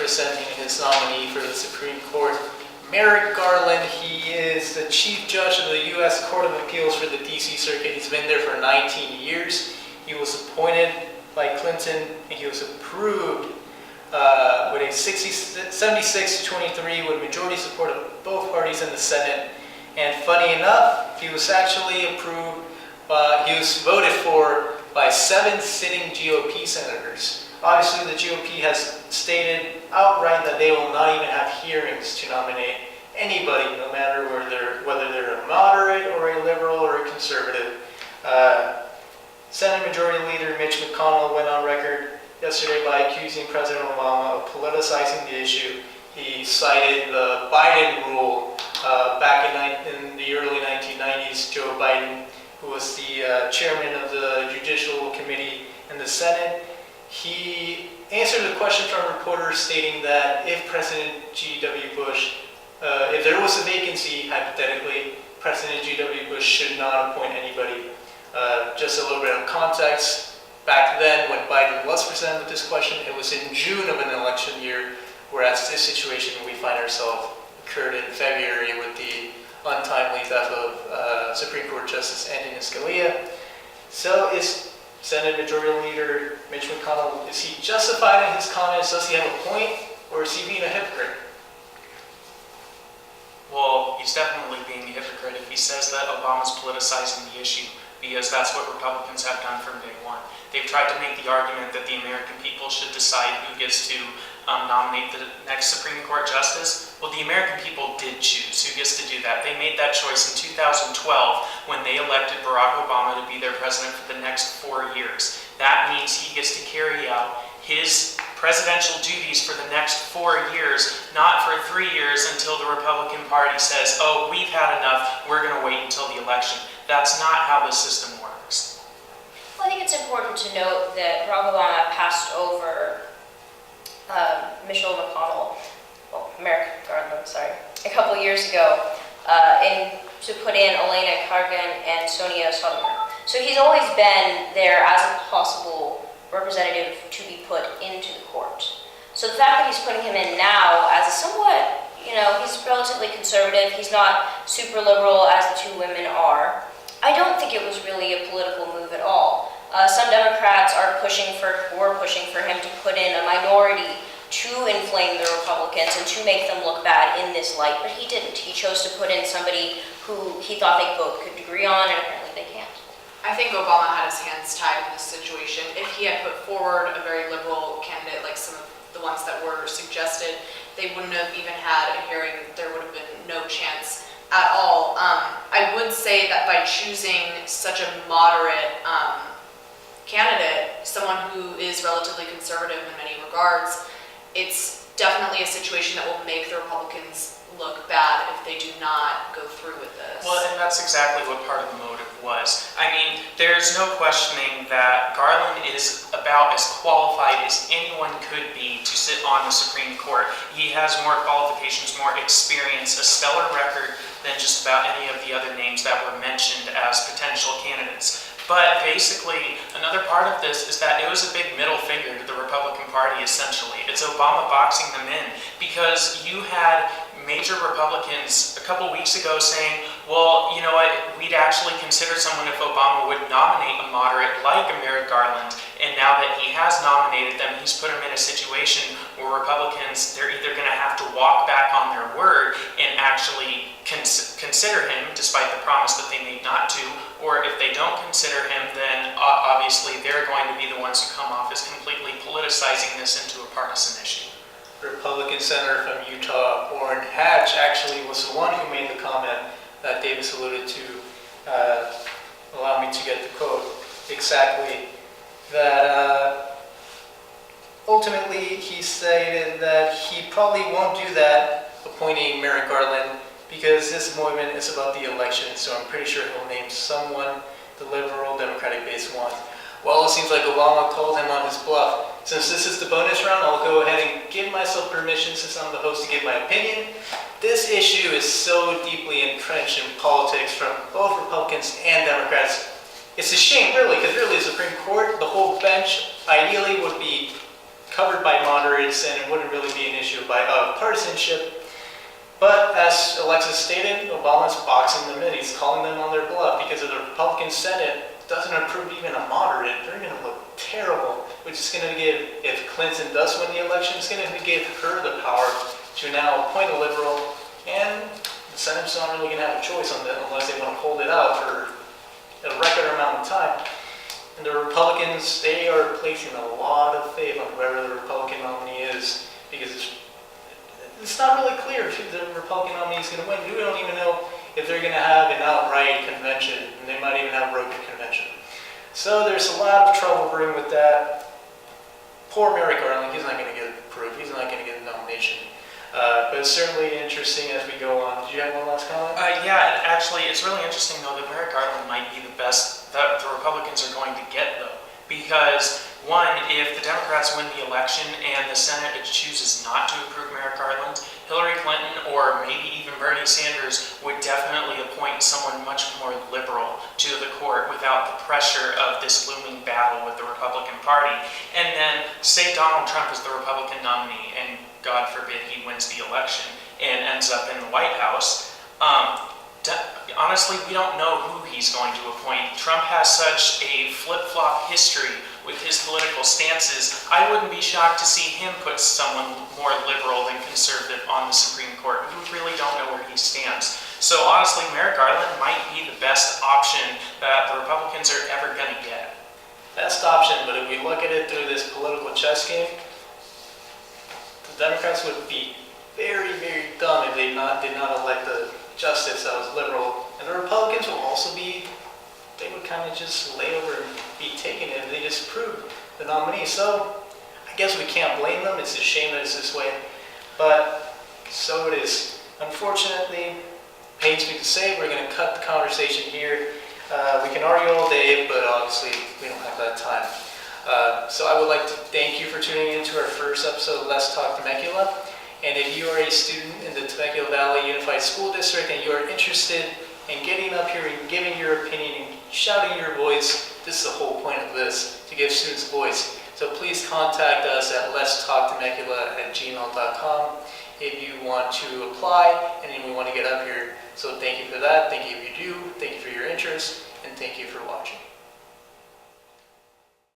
presenting his nominee for the Supreme Court. Merrick Garland, he is the Chief Judge of the U.S. Court of Appeals for the D.C. Circuit. He's been there for 19 years. He was appointed by Clinton, and he was approved with a 76-23 with majority support of both parties in the Senate. And funny enough, he was actually approved, he was voted for by 7 sitting GOP senators. Obviously, the GOP has stated outright that they will not even have hearings to nominate anybody, no matter whether they're a moderate or a liberal or a conservative. Senate Majority Leader Mitch McConnell went on record yesterday by accusing President Obama of politicizing the issue. He cited the Biden rule back in the early 1990s. Joe Biden, who was the chairman of the Judicial Committee in the Senate, he answered a question from a reporter stating that if President G.W. Bush, if there was a vacancy, hypothetically, President G.W. Bush should not appoint anybody. Just a little bit of context. Back then, when Biden was presented with this question, it was in June of an election year, whereas this situation we find ourselves occurred in February with the untimely death of Supreme Court Justice Antonin Scalia. So is Senate Majority Leader Mitch McConnell, is he justified in his comments? Does he have a point, or is he being a hypocrite? Well, he's definitely being a hypocrite if he says that Obama's politicizing the issue, because that's what Republicans have done from day one. They've tried to make the argument that the American people should decide who gets to nominate the next Supreme Court justice. Well, the American people did choose who gets to do that. They made that choice in 2012 when they elected Barack Obama to be their president for the next 4 years. That means he gets to carry out his presidential duties for the next 4 years, not for 3 years until the Republican Party says, oh, we've had enough, we're going to wait until the election. That's not how the system works. Well, I think it's important to note that Barack Obama passed over Merrick Garland, a couple years ago, to put in Elena Kagan and Sonia Sotomayor. So he's always been there as a possible representative to be put into the court. So the fact that he's putting him in now as a somewhat, he's relatively conservative, he's not super liberal as the two women are, I don't think it was really a political move at all. Some Democrats were pushing for him to put in a minority to inflame the Republicans and to make them look bad in this light, but he didn't. He chose to put in somebody who he thought they both could agree on, and apparently they can't. I think Obama had his hands tied in this situation. If he had put forward a very liberal candidate like some of the ones that were suggested, they wouldn't have even had a hearing. There would have been no chance at all. I would say that by choosing such a moderate candidate, someone who is relatively conservative in many regards, it's definitely a situation that will make the Republicans look bad if they do not go through with this. Well, and that's exactly what part of the motive was. I mean, there's no questioning that Garland is about as qualified as anyone could be to sit on the Supreme Court. He has more qualifications, more experience, a stellar record than just about any of the other names that were mentioned as potential candidates. But basically, another part of this is that it was a big middle finger to the Republican Party, essentially. It's Obama boxing them in, because you had major Republicans a couple weeks ago saying, well, you know what, we'd actually consider someone if Obama would nominate a moderate like Merrick Garland. And now that he has nominated them, he's put them in a situation where Republicans, they're either going to have to walk back on their word and actually consider him, despite the promise that they made not to, or if they don't consider him, then obviously they're going to be the ones who come off as completely politicizing this into a partisan issue. Republican Senator from Utah, Orrin Hatch, actually was the one who made the comment that Davis alluded to. Allow me to get the quote exactly. That ultimately he stated that he probably won't do that, appointing Merrick Garland, because this movement is about the election, so I'm pretty sure he'll name someone, the liberal Democratic-based one. Well, it seems like Obama called him on his bluff. Since this is the bonus round, I'll go ahead and give myself permission, since I'm the host, to give my opinion. This issue is so deeply entrenched in politics from both Republicans and Democrats. It's a shame, really, because really the Supreme Court, the whole bench, ideally would be covered by moderates, and it wouldn't really be an issue of partisanship. But as Alexis stated, Obama's boxing them in. He's calling them on their bluff because if the Republican Senate doesn't approve even a moderate, they're going to look terrible, which is going to give, if Clinton does win the election, it's going to give her the power to now appoint a liberal, and the Senate's not really going to have a choice on that unless they want to hold it out for a record amount of time. And the Republicans, they are placing a lot of faith on whoever the Republican nominee is, because it's not really clear if the Republican nominee is going to win. We don't even know if they're going to have an outright convention, and they might even have a broken convention. So there's a lot of trouble brewing with that. Poor Merrick Garland, he's not going to get approved. He's not going to get a nomination. But it's certainly interesting as we go on. Did you have one last comment? Yeah, actually, it's really interesting, though, that Merrick Garland might be the best that the Republicans are going to get, though. Because, one, if the Democrats win the election and the Senate chooses not to approve Merrick Garland, Hillary Clinton or maybe even Bernie Sanders would definitely appoint someone much more liberal to the court without the pressure of this looming battle with the Republican Party. And then, say Donald Trump is the Republican nominee, and God forbid he wins the election and ends up in the White House. Honestly, we don't know who he's going to appoint. Trump has such a flip-flop history with his political stances. I wouldn't be shocked to see him put someone more liberal than conservative on the Supreme Court. We really don't know where he stands. So honestly, Merrick Garland might be the best option that the Republicans are ever going to get. Best option, but if we look at it through this political chess game, the Democrats would be very, very dumb if they did not elect a justice that was liberal. And the Republicans will also be, they would kind of just lay over and be taken if they just approved the nominee. So I guess we can't blame them. It's a shame that it's this way. But so it is. Unfortunately, pains me to say, we're going to cut the conversation here. We can argue all day, but obviously we don't have that time. So I would like to thank you for tuning in to our first episode of Let's Talk Temecula. And if you are a student in the Temecula Valley Unified School District and you are interested in getting up here and giving your opinion and shouting your voice, this is the whole point of this, to give students a voice. So please contact us at letstalktemecula@gmail.com if you want to apply and if you want to get up here. So thank you for that. Thank you if you do. Thank you for your interest. And thank you for watching.